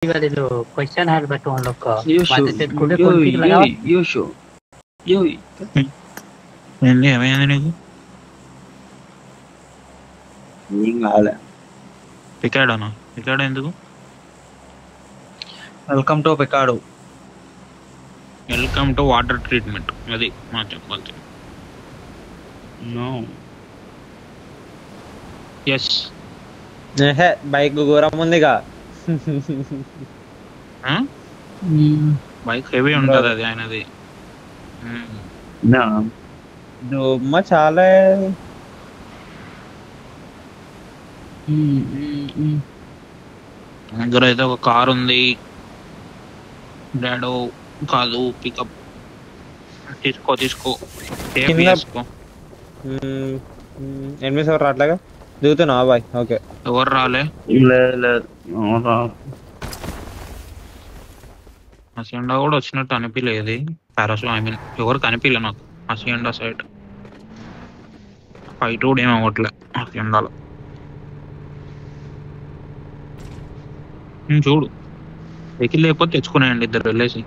वाले जो क्वेश्चन है बच्चों लोग का Yosho, माते से खुले yo, कौन सी yo, लगाओ Yosho, yo. ఏంది ఏమైంది నీకు ఏం కాలే. పికాడోనా పికాడో ఎందుకు వెల్కమ్ టు పికాడో. వెల్కమ్ టు వాటర్ ట్రీట్మెంట్ అది మా చెప్పాలి నో. ఎస్ బైక్ ఘోరం ఉందిగా. బైక్ హెవీ ఉంటుంది అది ఆయనది నా దుమ్మ చాలా. దగ్గర అయితే ఒక కార్ ఉంది డాడో కాదు పికప్ తీసుకో సేఫ్ కింద- చేసుకో ఎనిమిది సార్ అట్లాగా దిగుతున్నావా బాయ్? ఓకే ఎవరు రాలే లేదు. హసియండా కూడా వచ్చినట్టు అనిపించలేదు పారాసో ఐ మీన్ ఎవరు కనిపించలే నాకు హసియండా సైడ్ ఫైట్ కూడా ఏమి అవ్వట్లే హసియండాలో చూడు వెహికల్ లేకపోతే తెచ్చుకునేయండి ఇద్దరు వెళ్ళేసి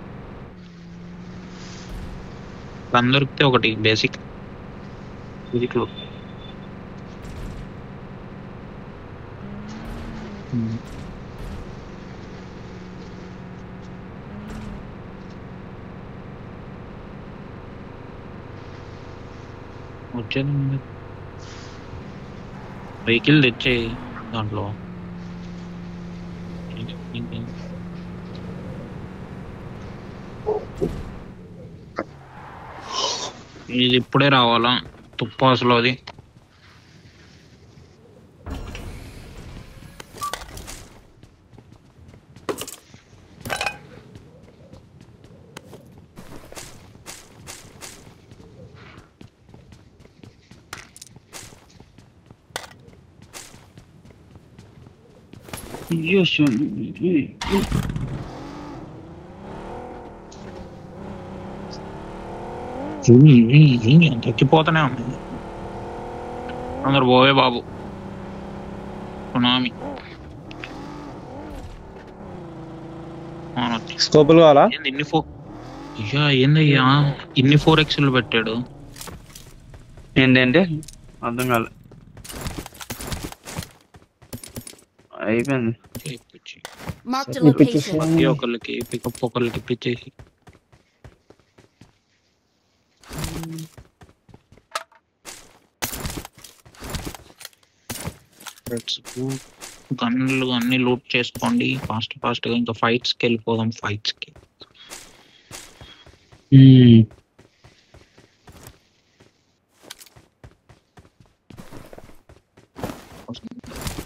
గన్ దొరికితే ఒకటి బేసిక్ ఫిజిక్లో వచ్చేది వెహికల్ తెచ్చే దాంట్లో ఇది ఇప్పుడే రావాలా తుప్పాసులో అది Yosho. చచ్చిపోతానే ఉంది అందరు పోవే బాబు సునామీ స్కోపులు కావాలా? ఏంది ఏందయ్యా ఇన్ని 4x పెట్టాడు ఏంటంటే అర్థం కాలే. అయిపోయింది. Marked a location. ఒకళ్ళకి పికప్ ఒకళ్ళకి ఇప్పించేసి గన్లు అన్ని లూట్ చేసుకోండి ఫాస్ట్ గా ఇంకా ఫైట్స్ కి వెళ్ళిపోదాం ఫైట్స్ కి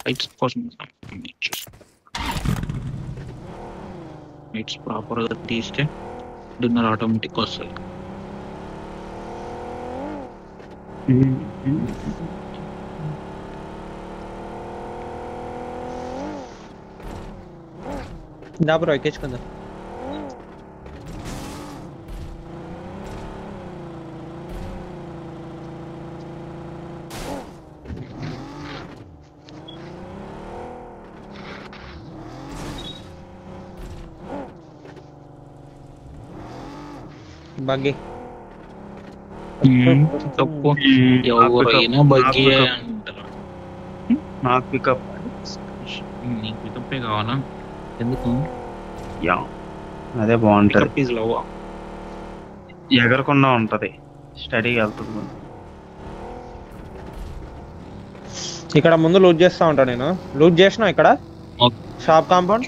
ఫైట్స్ కోసం ఫైట్స్ ప్రాపర్ గా తీస్తే డిన్నర్ ఆటోమేటిక్ వస్తుంది దా బ్రో ఎక్కించుకుందా. బగ్గి తప్పు ఎవరైనా బగ్గి అంటారు నాకు పికప్. నీకు పికప్పే కావాలా ఎందుకు యా అదే బాగుంటది. పికప్ ఈజ్ లవ్ ఎగరకుండా ఉంటది. స్టడీగా వెళ్తుంది. ఇక్కడ ముందు లూట్ చేస్తా ఉంటా నేను. లూట్ చేసిన ఇక్కడ షాప్ కాంపౌండ్.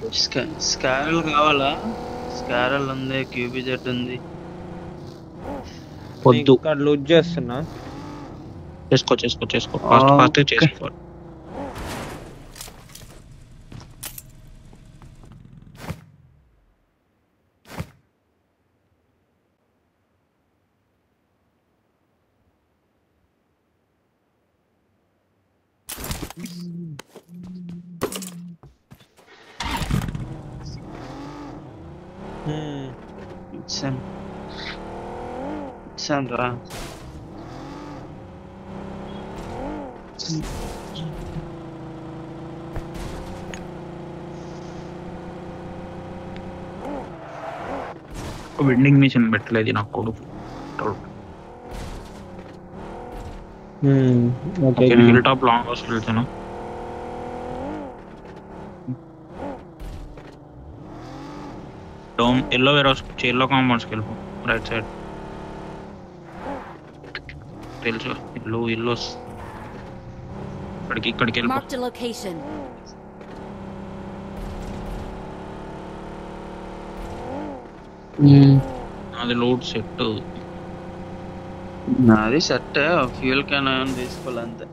స్కారల్ కావాలా? స్కారల్ ఉంది, క్యూబిజెడ్ ఉంది. వద్దు ఇక్కడ లూట్ చేస్తున్నా. చేసుకో ఫాస్ట్ చేసుకో ఇచ్చాను రా. వెండింగ్ మిషన్ పెట్టలేదు నా కొడుకు. Okay hill top long house వెళ్తాను. Dome yellow warehouse yellow కాంపౌండ్స్కి వెళ్ళిపో రైట్ సైడ్. తెలుసు ఇల్లు ఇక్కడికి వెళ్ళిపో. Marked a location. అది లోడ్ సెట్. నాది సెట్ ఫ్యూల్ క్యాన్ తీసుకోవాలి అంతే.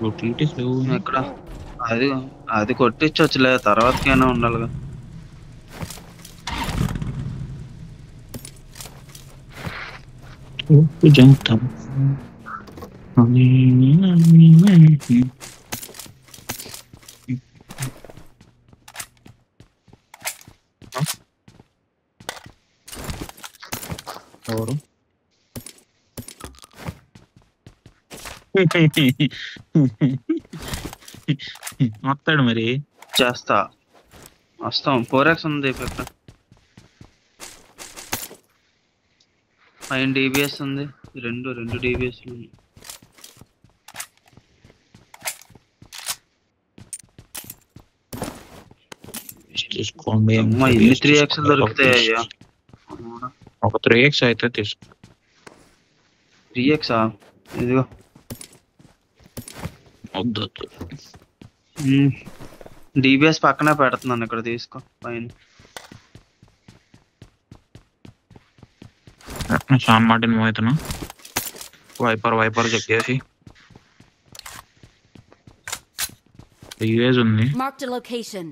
యూటిలిటీస్ లేవు ఎక్కడ అది కొట్టించవచ్చులే, తర్వాతకైనా ఉండాలిగా. ఎవరు వస్తాడు మరి వస్తాం. 4x ఉంది ఇక్కడ, 5 DBS ఉంది, రెండు DBS ఉంది. తీసుకోండి. ఎన్ని 3x దొరుకుతాయి అయ్యా? ఒక 3x అయితే తీసుకో. 3x ఇదిగో. వద్దు DBS పక్కనే పెడుతున్నాను, ఇక్కడ తీసుకో పైన. షాన్ మార్టిన్ మోయితను వైపర్ చెక్ చేసి యూఎస్ ఉంది. Marked a location.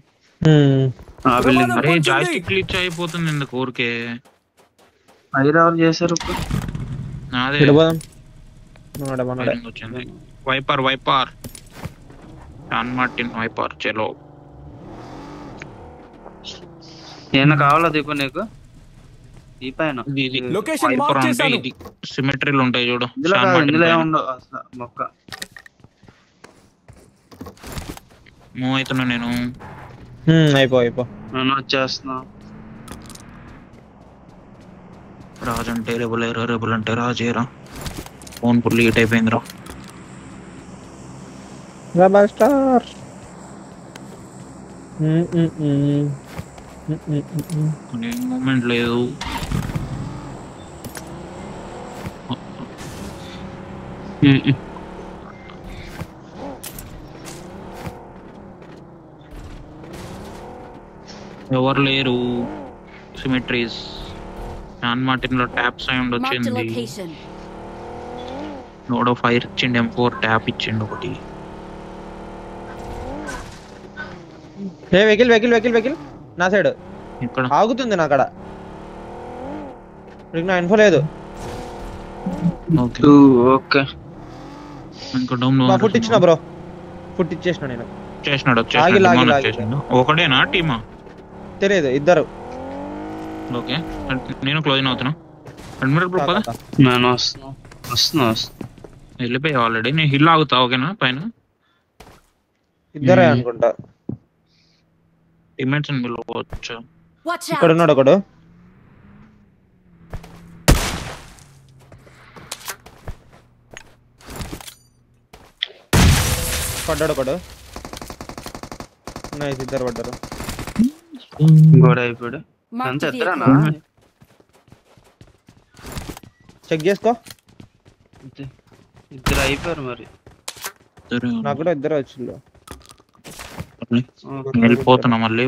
అరే జాయిస్టిక్ గ్లిచ్ అయిపోతుంది ఎందుకు ఊరికే? ఎవరు చేశారు ఇప్పుడు? అదే వచ్చింది. వైపర్ షాన్ మార్టిన్ వైపర్ చలో. ఏమన్నా కావాలా దీపు నీకు? ఈ పైన సిమెట్రీలు ఉంటాయి చూడు. ఇందులో ఏముండవు అసలు మొక్క. మూవ్ అవుతున్నా నేను. అయిపో నేను వచ్చేస్తున్నా. రాజు అంటే రెబుల్ అంటే రాజేరా. ఫోన్ పుల్ హీట్ అయిపోయిందిరా. Rebel star. మూమెంట్ లేదు. ఎవరు లేరు. సిమెట్రీస్. షాన్ మార్టిన్ లో ట్యాప్స్ అయి Marked a ఉండొచ్చింది. location. నోడో ఫైర్ ఇచ్చిండు, M4 ట్యాప్ ఇచ్చిండు ఒకటి. వెహికల్ నా సైడ్ ఇక్కడ ఆగుతుంది. నా కాడ నా ఇన్ఫో లేదు. ఓకే ఇంకా డోమ్ ఫుట్ ఇచ్చిన బ్రో, ఫుట్ ఇచ్చేసిన నేను. చేసినాడు. ఒకడేనా టీమా తెలియదు, ఇద్దరు. ఓకే నేను క్లోజ్ అవుతున్నా. 2 మినిట్ పద. నేను వస్తున్నా. వెళ్ళిపోయా ఆల్రెడీ. నేను హిల్ ఆగుతా ఓకేనా? పైన ఇద్దరే అనుకుంటా. టీమ్మేట్స్ పిలవచ్చు. Watch ఇక్కడ out. ఉన్నాడు ఒకడు. పడ్డాడు ఒకడు. నైస్, ఇద్దరు పడ్డారు. గోడ అయిపోయాడు. Marked అంత a ఎత్తరానా? vehicle. చెక్ చేసుకో. ఇద్దరు అయిపోయారు మరి. నాకు కూడా ఇద్దరు వచ్చిండు. వెళ్ళిపోతున్నా మళ్ళీ.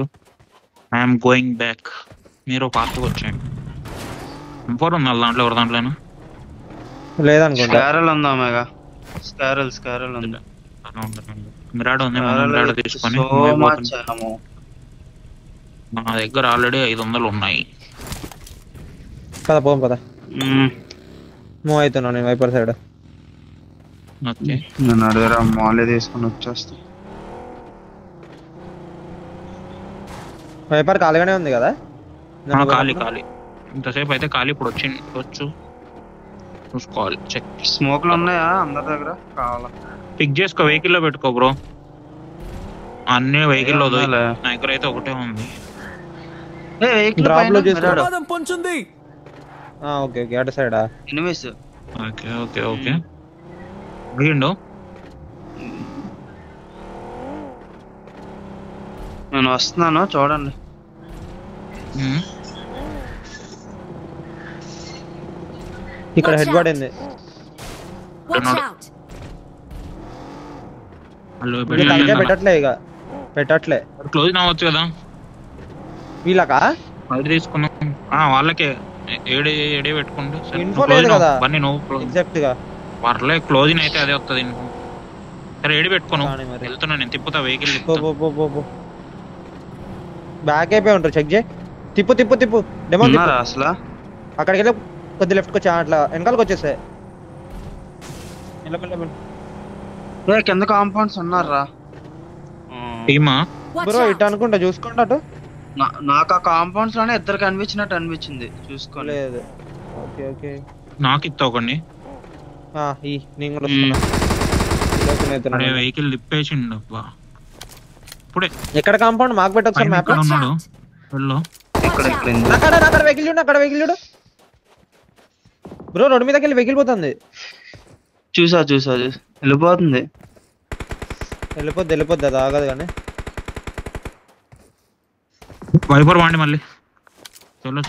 I'm going back. మీరు ఫాస్ట్గా వచ్చేయండి. M4 ఉంది దాంట్లో, ఎవరి దాంట్లోనా? లేదనుకుంటా. స్కారల్ ఉందా? మెగా స్కారల్ ఉంది. మిరాడో ఉంది. మిరాడో తీసుకొని నా దగ్గర ఆల్రెడీ 500 ఉన్నాయి. పద మూవ్ అవుతున్నా నేను వైపర్ సైడ్. ఓకే నేను అడిగారా మాలే తీసుకొని వచ్చేస్తా. వైపర్ ఖాళీగానే ఉంది కదా? ఖాళీ ఇంతసేపు అయితే ఖాళీ. ఇప్పుడు వచ్చు చూసుకోవాలి. చెక్. స్మోక్లు ఉన్నాయా అందరి దగ్గర? కావాలా? పిక్ చేసుకో, వెహికల్ లో పెట్టుకో బ్రో. అన్ని వెహికల్ లో నా దగ్గర అయితే ఒకటే ఉంది. వెహికల్ Drop లో పైన చేసుకో. మిరాడో. ఓకే ఓకే అటు సైడా ఎనిమిస్. ఓకే ఓకే ఓకే అడిగిండు నేను వస్తున్నాను చూడండి. ఇక్కడ హెడ్ పడింది. Watch out! వాళ్ళు వీళ్ళు తలకే పెట్టట్లే ఇక పెట్టట్లే క్లోజ్ అవ్వచ్చు కదా వీళ్ళకా అది తీసుకున్నాం వాళ్ళకే ఏడే పెట్టుకుంటే సరే. Info నువ్వు లేదు close కదా. అవ్వు. బన్నీ నువ్వు ఎగ్జాక్ట్ గా పర్లే క్లోజింగ్ అయితే అదే వస్తుంది ఇన్ఫో. సరే ఏడి పెట్టుకోను కానీ మరి. వెళ్తున్నా నేను తిప్పుతా వెహికల్ బ్యాక్ అయిపోయి ఉంటారు చెక్ చేయి తిప్పు తిప్పు తిప్పు డెమో ఉన్నారా అసలు? అక్కడికి వెళ్ళి కొద్ది లెఫ్ట్కి వచ్చా అట్లా వెనకాలకి వచ్చేసాయి కింద కాంపౌండ్స్ ఉన్నారా? టీమా Watch బ్రో out! ఇటు అనుకుంటా చూసుకోండి అటు నాకు ఆ కాంపౌండ్స్ లోనే ఇద్దరు కనిపించినట్టు అనిపించింది చూసుకోలేదు. లేదు ఓకే ఓకే నాకు ఇస్తా ఒకటి నేను కూడా వస్తున్నా అరే వెహికల్ తిప్పేసిండు అబ్బా ఇప్పుడే ఎక్కడ కాంపౌండ్ మాకు పెట్టు ఒకసారి పైన మ్యాప్ ఇక్కడ ఉన్నాడు వెళ్ళు ఇక్కడ ఉంది. అక్కడ వెహికల్ చూడు అక్కడ వెహికల్ చూడు బ్రో రోడ్డు మీదకి వెళ్ళి వెహికల్ పోతుంది చూసా వెళ్ళిపోతుంది. వెళ్ళిపోద్ది అది ఆగదు కానీ వైపర్ వాడి మళ్ళీ చలో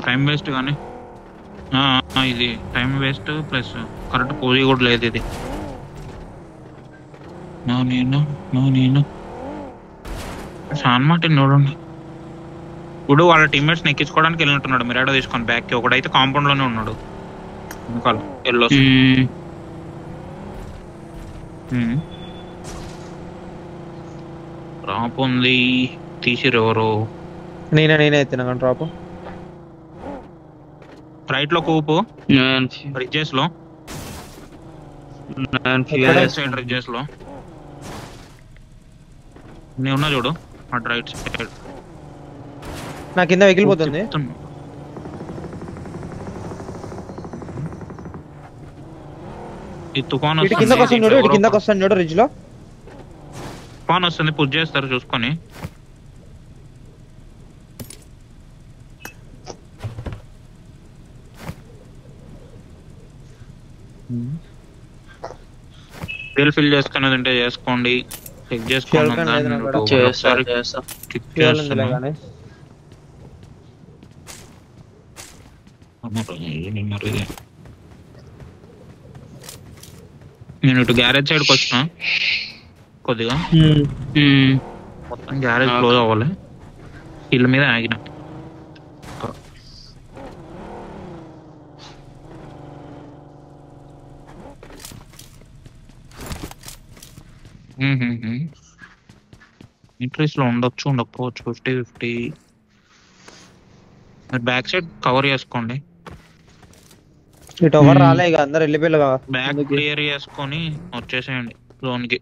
టైం వేస్ట్ కానీ ఇది టైం వేస్ట్ ప్లస్ కరెక్ట్ పోయి కూడా లేదు ఇది. నేను సాన్ మార్టిన్ చూడండి ఇప్పుడు వాళ్ళ టీమ్మేట్స్ ఎక్కించుకోవడానికి వెళ్ళినట్టున్నాడు మిరాడో తీసుకొని బ్యాక్ కి. ఒకడైతే కాంపౌండ్ లోనే ఉన్నాడు వెనకాల ఎల్లో డ్రాప్ ఉంది తీసిరు ఎవరు నేనే ఎత్తినా కానీ డ్రాప్ రైట్ లో కూపు బ్రిడ్జెస్ లో సైడ్ బ్రిడ్జెస్ లో నేను ఉన్నా చూడు అటు రైట్ సైడ్ నా కింద వెహికల్ పోతుంది ఈ తుఫాన్ ఇటు కిందకి వస్తాను చూడు ఇటు కిందకి వస్తాను చూడు రిడ్జ్ లో తుఫాన్ వస్తుంది పుష్ చేస్తారు చూసుకొని. ఫ్యూయల్ ఫిల్ చేసుకునేది ఉంటే చేసుకోండి చెక్ చేసుకోండి Fuel can లేదు నాకు ఒకసారి kick చేస్తున్నా. కానీ నేను ఇటు గ్యారేజ్ సైడ్కి వచ్చిన కొద్దిగా మొత్తం గ్యారేజ్ క్లోజ్ అవ్వాలి ఇళ్ళ మీద ఆగిన. ఇంట్రెస్ట్ లో ఉండకపోవచ్చు 50-50. మీరు బ్యాక్ సైడ్ కవర్ చేసుకోండి ఇటు ఎవరు రాలే ఇక అందరు వెళ్ళిపోయారు బ్యాక్ క్లియర్ చేసుకొని వచ్చేసేయండి జోన్ కి.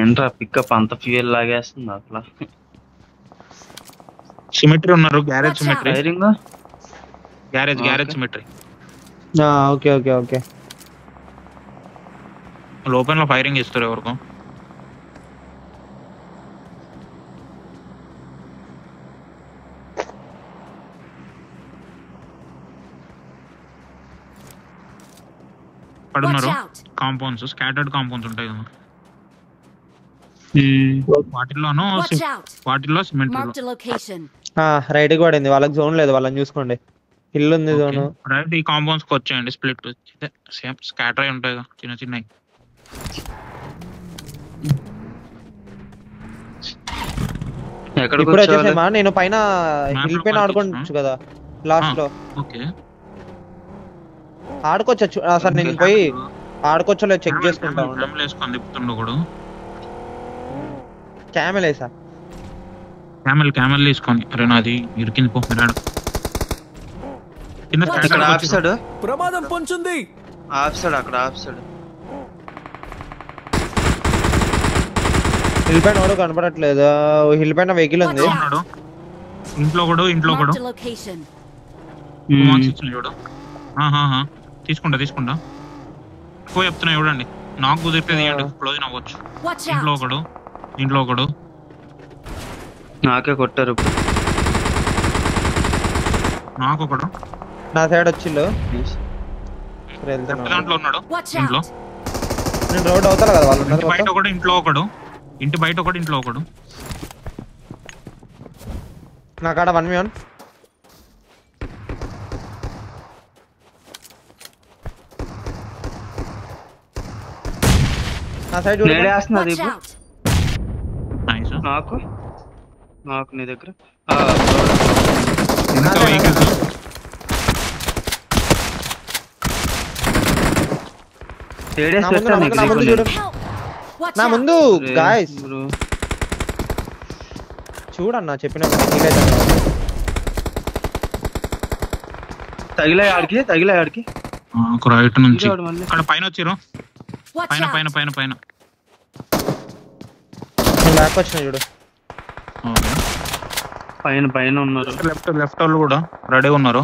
ఏంట్రా పికప్ అంత ఫ్యూయల్ లాగేస్తుంది అట్లా. సిమెట్రీ ఉన్నారు garage symmetry firing garage symmetry okay okay okay లోపల ఫైరింగ్ ఇస్తారు ఎవరికో. పడున్నారు కాంపౌండ్స్ స్కాటర్డ్ కాంపౌండ్స్ ఉంటాయి కదా వాటిల్లోనూ Watch out! వాటిల్లో cement Marked a location. Right కి పడింది వాళ్ళకి జోన్ లేదు వాళ్ళని చూసుకోండి ఇల్లు ఉంది జోన్ రైట్ ఈ కాంపౌండ్స్ కి వచ్చేయండి స్ప్లిట్ సేమ్ స్కాటర్ అయి ఉంటాయి కదా చిన్న చిన్నవి. ఇప్పుడు వచ్చేసేమా నేను పైన హిల్ పైన ఆడుకోవచ్చు కదా లాస్ట్ లో ఓకే ఆడుకోవచ్చు సార్ నేను పోయి ఆడుకోవచ్చో లేదు చెక్ చేసుకుంటా వేసుకొని తిప్పుతుండు ఒకడు క్యామెల్ వేసా క్యామెల్ తీసుకొని అరే నాది ఇరికింది పో మిరాడు ఇక్కడ ఆఫ్ సైడ్ ప్రమాదం పొంచుంది అక్కడ ఆఫ్ సైడ్ హిల్ పైన ఎవడో కనపడట్లేదు హిల్ పైన వెహికల్ ఉంది ఇంట్లో కూడా Marked a location. చూడు తీసుకుంటా ఎక్కువ చెప్తున్నా చూడండి. నాకు కుదిరితే తీయండి, క్లోజ్ అవ్వచ్చు. Watch ఇంట్లో ఒకడు నాకే కొట్టారు. నాకు ఒకడు నా సైడ్ వచ్చిల్లు. దాంట్లో ఉన్నాడు. Watch ఇంట్లో out! నేను రోడ్ అవుతాను కదా వాళ్ళు ఇంటి బయట ఒకడు, ఇంట్లో ఒకడు. ఇంటి బయట ఒకడు, ఇంట్లో ఒకడు. నా కాడ 1v1. నా సైడ్ నేడేస్తున్నా Watch దీపు. out! నైస్. నాకు నీ దగ్గర ఎంత వెహికల్స్ చూడు. Watch నా out! ముందు గాయస్ చూడన్నా చెప్పిన తగిలే ఆడికి రైట్ నుంచి ఈడోడు మళ్ళీ. అక్కడ పైన వచ్చిర్రు. Watch పైన out! పైన పైన పైన బ్యాక్ వచ్చిన చూడు. పైన ఉన్నారు. లెఫ్ట్ వాళ్ళు కూడా రెడీ ఉన్నారు.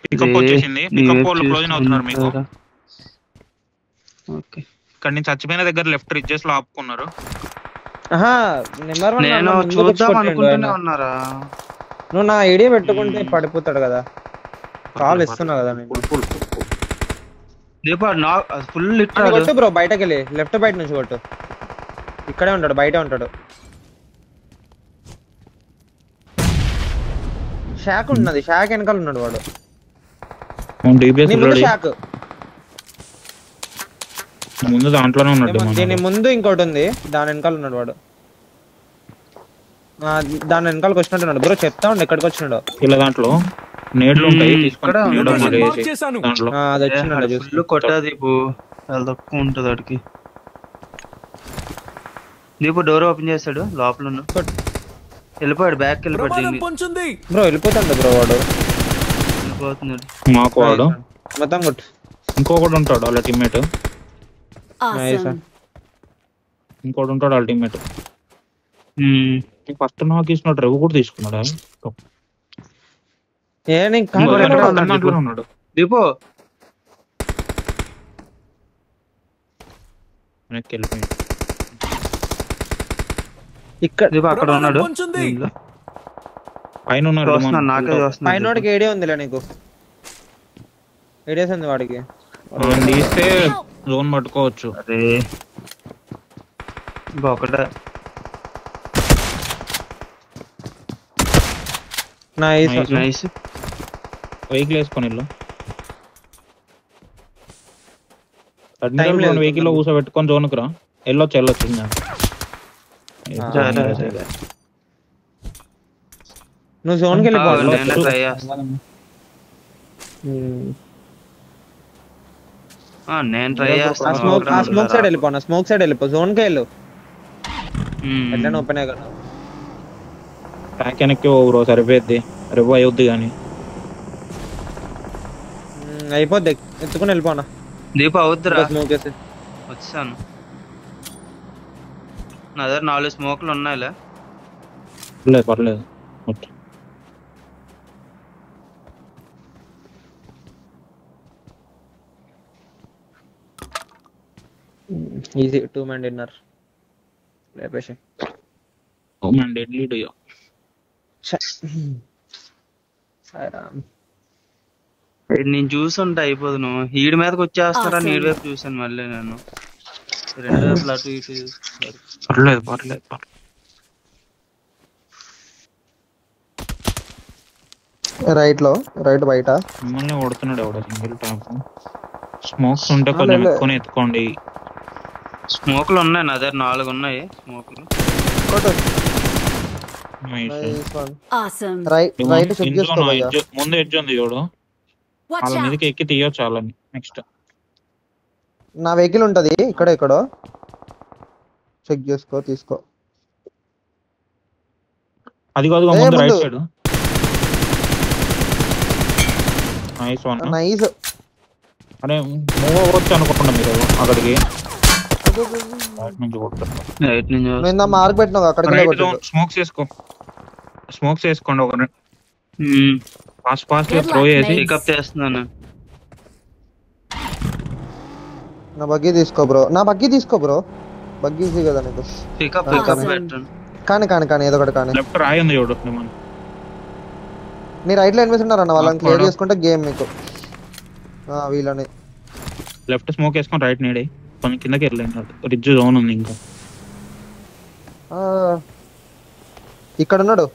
పికప్ వచ్చేసింది. పికప్ వాళ్ళు క్లోజ్ అవుతున్నారు మీకు. ఓకే, ఇక్కడ నుంచి చచ్చిపోయిన దగ్గర లెఫ్ట్ రిడ్జెస్ లో ఆపుకున్నారు. నెంబర్ 1 నేను చూద్దాం అనుకుంటూనే ఉన్నారా. నువ్వు నా ఐడియా పెట్టుకుంటే పడిపోతాడు కదా. కాల్ ఇస్తున్నా కదా నేను. దీపా ఫుల్ కొట్టు బ్రో, బయటకి వెళ్ళి లెఫ్ట్ బయట నుంచి కొట్టు. ఇక్కడే ఉంటాడు, బయటే ఉంటాడు. షాక్ ఉన్నది, షాక్ వెనకాల ఉన్నాడు వాడు. షాక్ ముందు దాంట్లోనే ఉన్నాడు. దీని ముందు ఇంకోటి ఉంది, దాని వెనకాల ఉన్నాడు వాడు. దాని వెనకాలకి వచ్చినట్టున్నాడు బ్రో. చెప్తా ఉండు ఎక్కడికి వచ్చినాడు. ఇలా దాంట్లో నేడ్లు ఉంటాయి, తీసుకుంటా అది వచ్చినాడు. ఫుల్ కొట్టా దీపు, చాలా తక్కువ ఉంటుంది వాడికి. దీపు డోర్ ఓపెన్ చేస్తాడు, లోపల ఉన్నాడు. వెళ్ళిపోయాడు, బ్యాక్ వెళ్ళిపోయాడు. బ్రో వెళ్ళిపోతాడు బ్రో వాడు. వెళ్ళిపోతున్నాడు మాకు వాడు. మొత్తం కొట్టు. ఇంకొకటి ఉంటాడు వాళ్ళ టీమ్మేట్. Awesome! ఇంకోటి ఉంటాడు వాళ్ళ టీమ్మేట్. ఫస్ట్ నాకు ఇచ్చినట్టు రేవు కూడా తీసుకున్నాడు. ఉన్నాడు దీపు. ఇక్కడ దీపు అక్కడ ఉన్నాడు. పైన ఉన్నాడు. నాకే చూస్తున్నా. పైనోడికి ఏడే ఉందిలే నీకు. ఏడేసి ఉంది వాడికి. తీస్తే జోన్ పట్టుకోవచ్చు. అరే ఒకటే నైస్. వెహికల్ వేసుకొని వెహికల్ లో కూర్చోబెట్టుకొని జోన్కి రా. వెళ్ళొచ్చు. నువ్వు జోన్కి వెళ్ళిపోవాలి. నేను ట్రై చేస్తాను. స్మోక్ సైడ్ వెళ్ళిపోనా. స్మోక్ సైడ్ వెళ్ళిపో, జోన్కి వెళ్ళు. ఎట్లా ఓపెన్ అయ్యా కదా. ట్యాంక్ వెనక్కి బ్రో, సరిపోద్ది. రేపు అయ్యొద్ది కానీ అయిపోద్ది. ఎత్తుకుని వెళ్ళిపోనా. దీప అవుద్దిరా. స్మోక్ చేసి వచ్చాను. నా దగ్గర 4 స్మోక్లు ఉన్నాయిలే. పర్లేదు. ఈజీ 2 man డిన్నర్ లేపేసి. 2 man డెడ్లీ డుయో. నేను చూసుంటే అయిపోదు. నువ్వు ఈడి మీదకి వచ్చేస్తారా, నీడి వైపు చూసాను మళ్ళీ నేను. 2 వైపులు అటు ఇటు. పర్లేదు. రైట్ బయట మిమ్మల్ని కొడుతున్నాడు ఎవడో. Single top. స్మోక్స్ ఉంటే కొంచెం ఎత్తుకొని. స్మోక్లు ఉన్నాయి నా దగ్గర, 4 ఉన్నాయి స్మోక్లు. Awesome! ముందు ఎడ్జ్ ఉంది చూడు, వాళ్ళ మీదకి ఎక్కి తీయొచ్చు వాళ్ళని. నెక్స్ట్ నా వెహికల్ ఉంటది ఇక్కడ ఎక్కడో, చెక్ చేసుకో, తీసుకో. అది కాదు ముందు రైట్ సైడ్. నైస్. అరే మూవ్ అవ్వచ్చు అనుకుంటున్నా మీరు అక్కడికి. బయట నుంచి కొడతారు. రైట్ నుంచి నువ్వు ఇందా మార్క్ పెట్టినావు అక్కడికి రైట్ కొట్టిండు. జోన్ స్మోక్స్ వేసుకో. స్మోక్స్ వేసుకోండి ఒక వస్తుంది. Fast fast Good throw luck, చేసి mate. పికప్ చేస్తున్నాను. నా బగ్గీ తీసుకో బ్రో, నా బగ్గీ తీసుకో బ్రో. బగ్గీ ఈజీ కదా నీకు. Pickup Awesome. పెట్టండి. కానీ ఏదో ఒకటి కానీ. లెఫ్ట్ రాయి ఉంది చూడు మనం. నీ రైట్ లో ఎనిమిది ఉన్నారన్న, వాళ్ళని క్లియర్ వాడు. చేసుకుంటే గేమ్ మీకు. వీళ్ళని లెఫ్ట్ స్మోక్ వేసుకొని రైట్ నీడే కొంచెం కిందకి వెళ్ళండి. రిడ్జ్ జోన్ ఉంది ఇంకా. ఆ, ఇక్కడ ఉన్నాడు.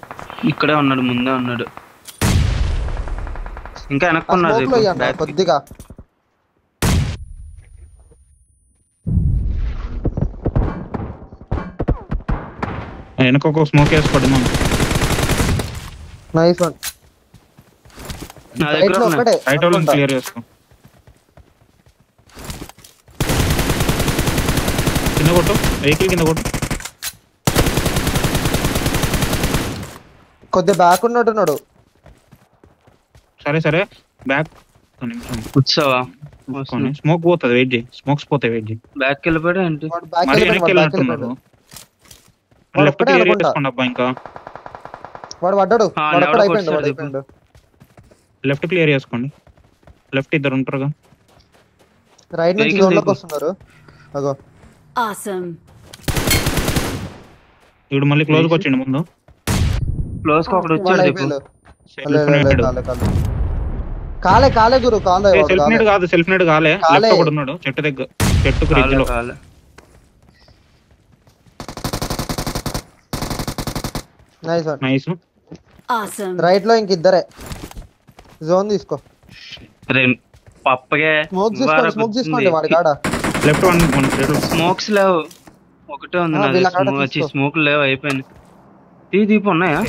ఇక్కడే ఉన్నాడు, ముందే ఉన్నాడు. ఇంకా ఆ వెనక్కున్నాడు. smoke లో ఇయ్యన్న కొద్దిగా. వెనక ఒక స్మోక్ వేసుకోండి మనం. Nice one. నా రైట్ దగ్గర లో ఉన్నాయి. ఒక్కటే రైట్ వాళ్ళని క్లియర్ చేసుకో. కింద కొట్టు, వెహికల్ కింద కొట్టు. కొద్దిగా బ్యాక్ ఉన్నట్టున్నాడు. సరే సరే బ్యాక్ నిమిషం వచ్చావా? స్మోక్ పోతుంది, వెయిట్ చేయి. స్మోక్స్ పోతాయి, వెయిట్ చేయి. బ్యాక్ వెళ్ళిపోయాడు ఏంటి? వాడు బ్యాక్ మరి వెళ్ళిపోయాడు, వెనక్కి వాడు బ్యాక్ వెళ్ళినట్టున్నారు. వెళ్ళిపోయాడు. వాడు లెఫ్ట్ ఒక్కడే క్లియర్ అనుకుంటా. చేసుకోండి అబ్బా. ఇంకా వాడు పడ్డాడు, ఆ, వాడు ఒక్కడు ఎవడో అయిపోయిండు, వాడు కొట్టాడు అయిపోయిండు. లెఫ్ట్ క్లియర్ చేసుకోండి. లెఫ్ట్ ఇద్దరు ఉంటారుగా. రైట్ నుంచి Vehicle జోన్ లోకి దిగు. వస్తున్నారు. అగో Awesome. ఇప్పుడు మళ్ళీ క్లోజ్కి వచ్చిండు ముందు. క్లోజ్ కి ఒకడు వాళ్ళు వచ్చాడు. అయిపోయిండు. సెల్ఫ్ నెడ్. కాలే గురు, కాలే వాడు సెల్ఫ్ కాలే. నెడ్ కాదు, సెల్ఫ్ నెడ్ కాలే. కాలే. లెఫ్ట్ ఒకడు ఉన్నాడు చెట్టు దగ్గర, చెట్టుకు రిడ్జ్ లో. కాలే. Nice one. Nice. Awesome. Right లో ఇంక ఇద్దరే. జోన్ తీసుకో. పప్పగే స్మోక్ తీసుకోండి వాడి కాడ. లెఫ్ట్ వన్ స్మోక్స్ లేవు, ఒకటే ఉంది. ఆ, నాది వీళ్ళ కాడ వచ్చి తీసుకో. స్మోక్ లేవు, అయిపోయింది. దీపు ఉన్నాయా?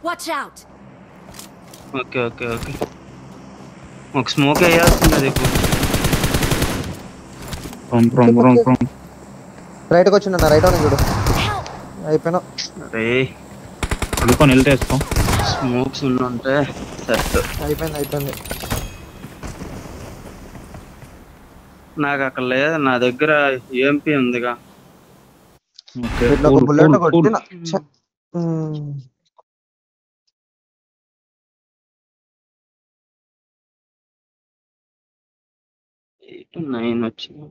Watch out. ఓకే ఒక స్మోక్ వేయాల్సింది దీపు. రైట్ కి వచ్చిండ, రైట్ అని చూడు. అయిపోయినా. అరే అనుకొని వెళ్తే వేసుకో. స్మోక్స్ ఉంటే సెట్. అయిపోయింది. నాకు అక్కడ లేదు, నా దగ్గర EMP ఉందిగా. వీటిలో ఒక బుల్లెట్ కొట్టిన. ఛ. 8 9 వచ్చింది.